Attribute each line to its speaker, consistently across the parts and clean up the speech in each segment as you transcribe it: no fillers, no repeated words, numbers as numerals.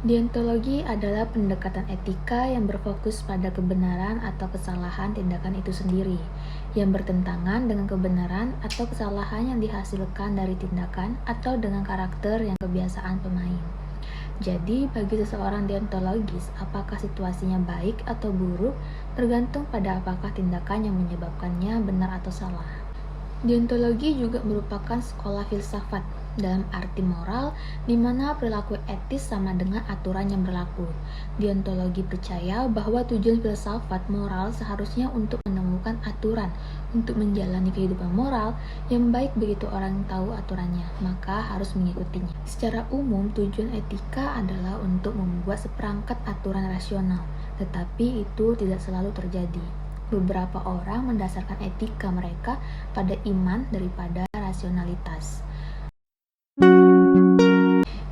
Speaker 1: Deontologi adalah pendekatan etika yang berfokus pada kebenaran atau kesalahan tindakan itu sendiri, yang bertentangan dengan kebenaran atau kesalahan yang dihasilkan dari tindakan atau dengan karakter yang kebiasaan pemain. Jadi, bagi seseorang deontologis, apakah situasinya baik atau buruk tergantung pada apakah tindakan yang menyebabkannya benar atau salah. Deontologi juga merupakan sekolah filsafat dalam arti moral, di mana perilaku etis sama dengan aturan yang berlaku. Deontologi percaya bahwa tujuan filsafat moral seharusnya untuk menemukan aturan untuk menjalani kehidupan moral yang baik. Begitu orang tahu aturannya, maka harus mengikutinya. Secara umum, tujuan etika adalah untuk membuat seperangkat aturan rasional, tetapi itu tidak selalu terjadi. Beberapa orang mendasarkan etika mereka pada iman daripada rasionalitas.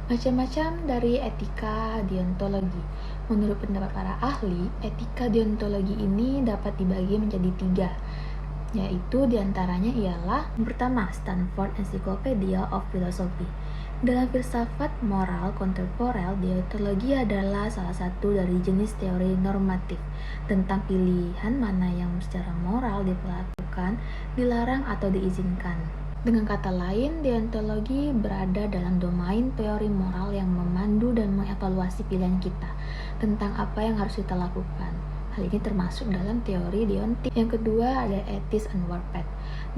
Speaker 1: Macam-macam dari etika deontologi. Menurut pendapat para ahli, etika deontologi ini dapat dibagi menjadi 3, yaitu diantaranya ialah: pertama, Stanford Encyclopedia of Philosophy. Dalam filsafat moral kontemporer, deontologi adalah salah satu dari jenis teori normatif tentang pilihan mana yang secara moral dilakukan, dilarang atau diizinkan. Dengan kata lain, deontologi berada dalam domain teori moral yang memandu dan mengevaluasi pilihan kita tentang apa yang harus kita lakukan. Hal ini termasuk dalam teori deontik. Yang kedua ada ethics and warpath.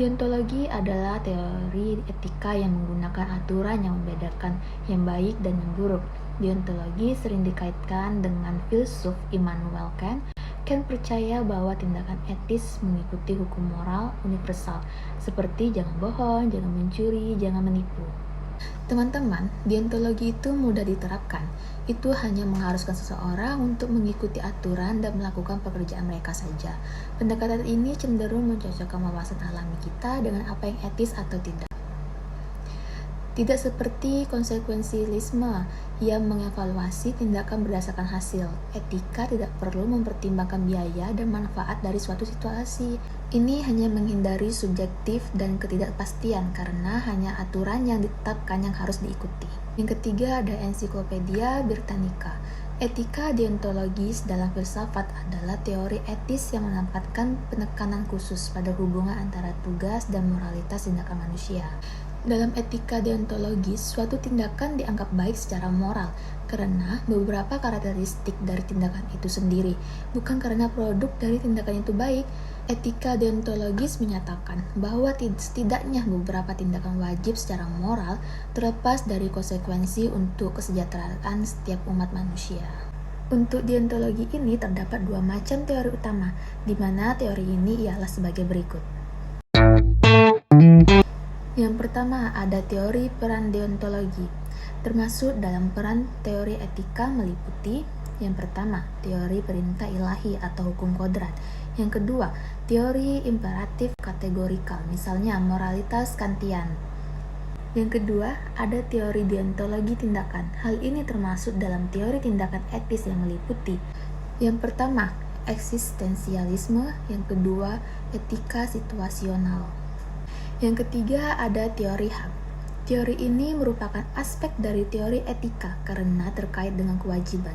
Speaker 1: Deontologi adalah teori etika yang menggunakan aturan yang membedakan yang baik dan yang buruk. Deontologi sering dikaitkan dengan filsuf Immanuel Kant. Kant percaya bahwa tindakan etis mengikuti hukum moral universal, seperti jangan bohong, jangan mencuri, jangan menipu. Teman-teman, deontologi itu mudah diterapkan. Itu hanya mengharuskan seseorang untuk mengikuti aturan dan melakukan pekerjaan mereka saja. Pendekatan ini cenderung mencocokkan wawasan alami kita dengan apa yang etis atau tidak. Tidak seperti konsekuensialisme yang mengevaluasi tindakan berdasarkan hasil. Etika tidak perlu mempertimbangkan biaya dan manfaat dari suatu situasi. Ini hanya menghindari subjektif dan ketidakpastian karena hanya aturan yang ditetapkan yang harus diikuti. Yang ketiga ada Encyclopedia Britannica. Etika deontologis dalam filsafat adalah teori etis yang menempatkan penekanan khusus pada hubungan antara tugas dan moralitas tindakan manusia. Dalam etika deontologis, suatu tindakan dianggap baik secara moral karena beberapa karakteristik dari tindakan itu sendiri, bukan karena produk dari tindakan itu baik. Etika deontologis menyatakan bahwa setidaknya beberapa tindakan wajib secara moral terlepas dari konsekuensi untuk kesejahteraan setiap umat manusia. Untuk deontologi ini terdapat 2 macam teori utama, di mana teori ini ialah sebagai berikut. Yang pertama ada teori peran deontologi. Termasuk dalam peran teori etika meliputi: yang pertama, teori perintah ilahi atau hukum kodrat. Yang kedua, teori imperatif kategorikal, misalnya moralitas Kantian. Yang kedua, ada teori deontologi tindakan. Hal ini termasuk dalam teori tindakan etis yang meliputi: yang pertama, eksistensialisme. Yang kedua, etika situasional. Yang ketiga ada teori hak. Teori ini merupakan aspek dari teori etika karena terkait dengan kewajiban.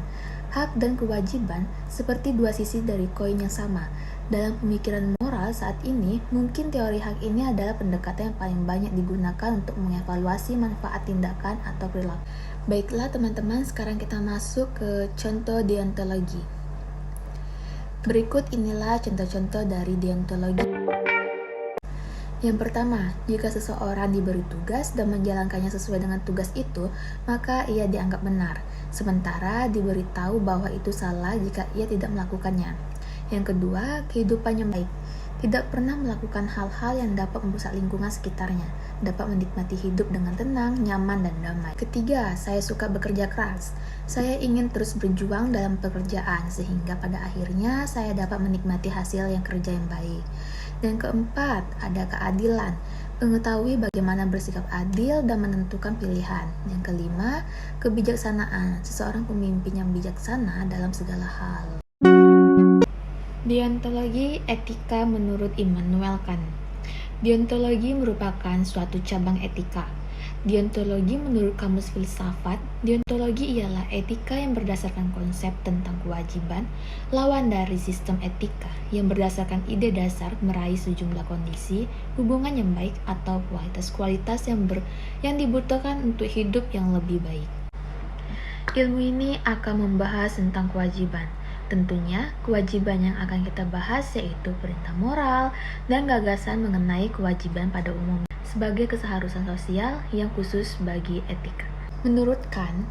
Speaker 1: Hak dan kewajiban seperti 2 sisi dari koin yang sama. Dalam pemikiran moral saat ini, mungkin teori hak ini adalah pendekatan yang paling banyak digunakan untuk mengevaluasi manfaat tindakan atau perilaku. Baiklah teman-teman, sekarang kita masuk ke contoh deontologi. Berikut inilah contoh-contoh dari deontologi. Yang pertama, jika seseorang diberi tugas dan menjalankannya sesuai dengan tugas itu, maka ia dianggap benar, sementara diberitahu bahwa itu salah jika ia tidak melakukannya. Yang kedua, kehidupannya baik, tidak pernah melakukan hal-hal yang dapat merusak lingkungan sekitarnya, dapat menikmati hidup dengan tenang, nyaman, dan damai. Ketiga, saya suka bekerja keras. Saya ingin terus berjuang dalam pekerjaan, sehingga pada akhirnya saya dapat menikmati hasil yang kerja yang baik. Yang keempat, ada keadilan. Mengetahui bagaimana bersikap adil dan menentukan pilihan. Yang kelima, kebijaksanaan. Seseorang pemimpin yang bijaksana dalam segala hal. Deontologi etika menurut Immanuel Kant. Deontologi merupakan suatu cabang etika. Deontologi menurut Kamus Filsafat, deontologi ialah etika yang berdasarkan konsep tentang kewajiban, lawan dari sistem etika yang berdasarkan ide dasar meraih sejumlah kondisi, hubungan yang baik atau kualitas-kualitas yang dibutuhkan untuk hidup yang lebih baik. Ilmu ini akan membahas tentang kewajiban. Tentunya, kewajiban yang akan kita bahas yaitu perintah moral dan gagasan mengenai kewajiban pada umumnya sebagai keseharusan sosial yang khusus bagi etika. Menurut Kant,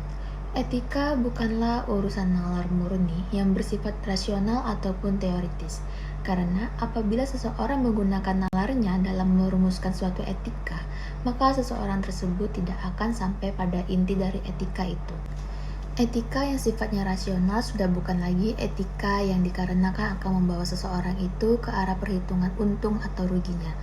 Speaker 1: etika bukanlah urusan nalar murni yang bersifat rasional ataupun teoritis. Karena apabila seseorang menggunakan nalarnya dalam merumuskan suatu etika, maka seseorang tersebut tidak akan sampai pada inti dari etika itu. Etika yang sifatnya rasional sudah bukan lagi etika yang dikarenakan akan membawa seseorang itu ke arah perhitungan untung atau ruginya.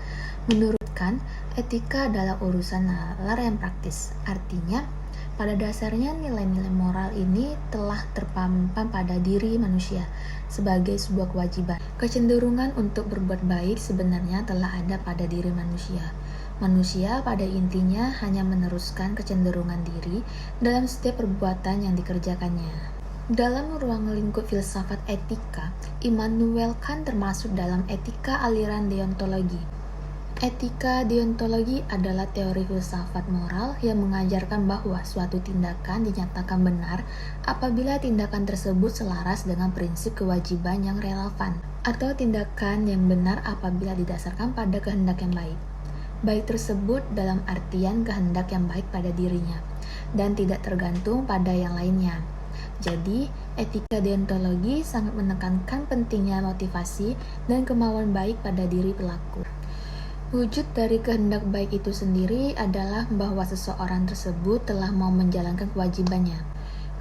Speaker 1: Menurut Kant, etika adalah urusan nalar yang praktis. Artinya, pada dasarnya nilai-nilai moral ini telah terpampang pada diri manusia sebagai sebuah kewajiban. Kecenderungan untuk berbuat baik sebenarnya telah ada pada diri manusia. Manusia pada intinya hanya meneruskan kecenderungan diri dalam setiap perbuatan yang dikerjakannya. Dalam ruang lingkup filsafat etika, Immanuel Kant termasuk dalam etika aliran deontologi. Etika deontologi adalah teori filsafat moral yang mengajarkan bahwa suatu tindakan dinyatakan benar apabila tindakan tersebut selaras dengan prinsip kewajiban yang relevan, atau tindakan yang benar apabila didasarkan pada kehendak yang baik. Baik tersebut dalam artian kehendak yang baik pada dirinya, dan tidak tergantung pada yang lainnya. Jadi, etika deontologi sangat menekankan pentingnya motivasi dan kemauan baik pada diri pelaku. Wujud dari kehendak baik itu sendiri adalah bahwa seseorang tersebut telah mau menjalankan kewajibannya.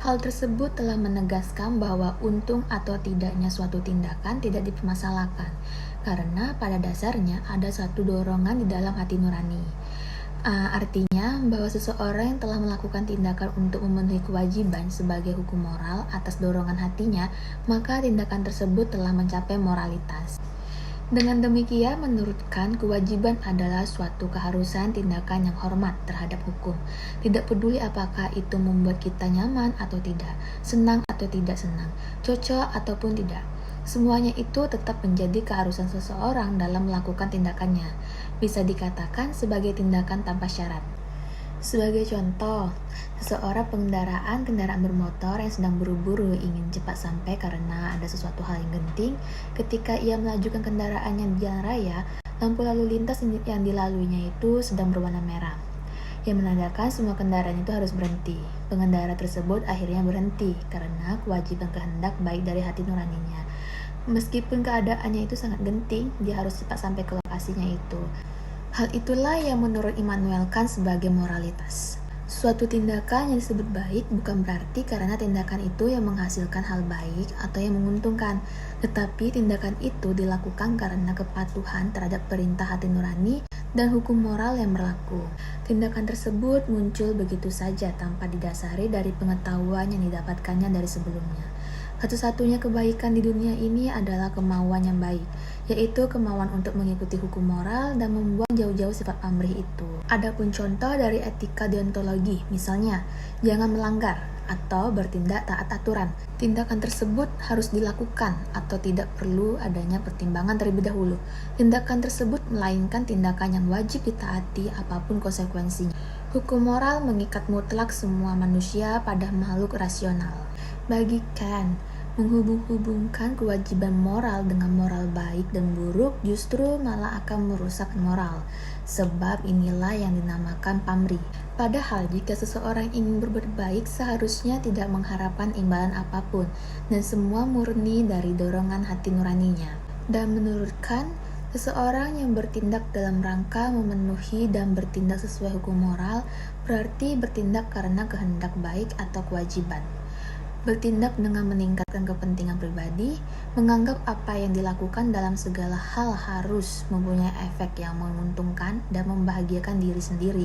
Speaker 1: Hal tersebut telah menegaskan bahwa untung atau tidaknya suatu tindakan tidak dipermasalahkan, karena pada dasarnya ada suatu dorongan di dalam hati nurani. Artinya bahwa seseorang yang telah melakukan tindakan untuk memenuhi kewajiban sebagai hukum moral atas dorongan hatinya, maka tindakan tersebut telah mencapai moralitas. Dengan demikian, menurut Kant, kewajiban adalah suatu keharusan tindakan yang hormat terhadap hukum. Tidak peduli apakah itu membuat kita nyaman atau tidak, senang atau tidak senang, cocok ataupun tidak. Semuanya itu tetap menjadi keharusan seseorang dalam melakukan tindakannya. Bisa dikatakan sebagai tindakan tanpa syarat. Sebagai contoh, seseorang kendaraan bermotor yang sedang buru-buru ingin cepat sampai karena ada sesuatu hal yang genting. Ketika ia melajukan kendaraannya di jalan raya, lampu lalu lintas yang dilaluinya itu sedang berwarna merah, yang menandakan semua kendaraan itu harus berhenti. Pengendara tersebut akhirnya berhenti karena kewajiban kehendak baik dari hati nuraninya. Meskipun keadaannya itu sangat genting, dia harus cepat sampai ke lokasinya itu. Hal itulah yang menurut Immanuel Kant sebagai moralitas. Suatu tindakan yang disebut baik bukan berarti karena tindakan itu yang menghasilkan hal baik atau yang menguntungkan, tetapi tindakan itu dilakukan karena kepatuhan terhadap perintah hati nurani dan hukum moral yang berlaku. Tindakan tersebut muncul begitu saja tanpa didasari dari pengetahuan yang didapatkannya dari sebelumnya. Satu-satunya kebaikan di dunia ini adalah kemauan yang baik, yaitu kemauan untuk mengikuti hukum moral dan membuang jauh-jauh sifat pamrih itu. Adapun contoh dari etika deontologi, misalnya, jangan melanggar atau bertindak taat aturan. Tindakan tersebut harus dilakukan atau tidak perlu adanya pertimbangan terlebih dahulu. Tindakan tersebut melainkan tindakan yang wajib ditaati apapun konsekuensinya. Hukum moral mengikat mutlak semua manusia pada makhluk rasional. Bagi Kant, menghubung-hubungkan kewajiban moral dengan moral baik dan buruk justru malah akan merusak moral, sebab inilah yang dinamakan pamrih. Padahal jika seseorang ingin berbuat baik seharusnya tidak mengharapkan imbalan apapun dan semua murni dari dorongan hati nuraninya. Dan menurut Kant, seseorang yang bertindak dalam rangka memenuhi dan bertindak sesuai hukum moral berarti bertindak karena kehendak baik atau kewajiban. Bertindak dengan meningkatkan kepentingan pribadi, menganggap apa yang dilakukan dalam segala hal harus mempunyai efek yang menguntungkan dan membahagiakan diri sendiri.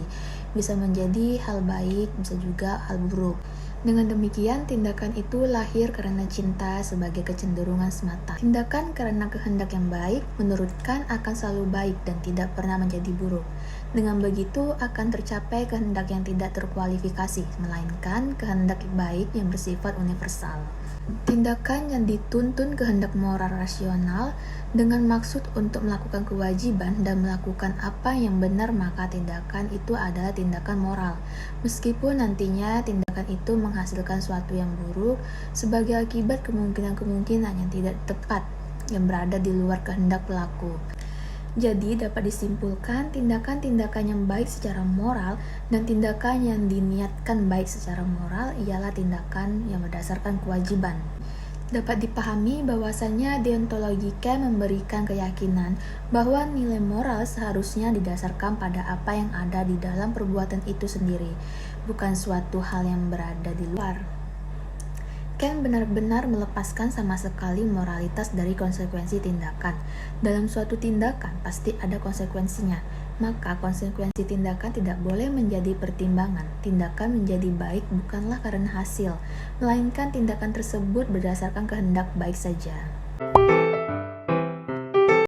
Speaker 1: Bisa menjadi hal baik, bisa juga hal buruk. Dengan demikian, tindakan itu lahir karena cinta sebagai kecenderungan semata. Tindakan karena kehendak yang baik menurut Kant akan selalu baik dan tidak pernah menjadi buruk. Dengan begitu akan tercapai kehendak yang tidak terkualifikasi, melainkan kehendak baik yang bersifat universal. Tindakan yang dituntun kehendak moral rasional dengan maksud untuk melakukan kewajiban dan melakukan apa yang benar, maka tindakan itu adalah tindakan moral. Meskipun nantinya tindakan itu menghasilkan suatu yang buruk sebagai akibat kemungkinan-kemungkinan yang tidak tepat yang berada di luar kehendak pelaku. Jadi dapat disimpulkan tindakan-tindakan yang baik secara moral dan tindakan yang diniatkan baik secara moral ialah tindakan yang berdasarkan kewajiban. Dapat dipahami bahwasannya deontologi Kant memberikan keyakinan bahwa nilai moral seharusnya didasarkan pada apa yang ada di dalam perbuatan itu sendiri, bukan suatu hal yang berada di luar. Kant benar-benar melepaskan sama sekali moralitas dari konsekuensi tindakan. Dalam suatu tindakan pasti ada konsekuensinya, maka konsekuensi tindakan tidak boleh menjadi pertimbangan. Tindakan menjadi baik bukanlah karena hasil, melainkan tindakan tersebut berdasarkan kehendak baik saja.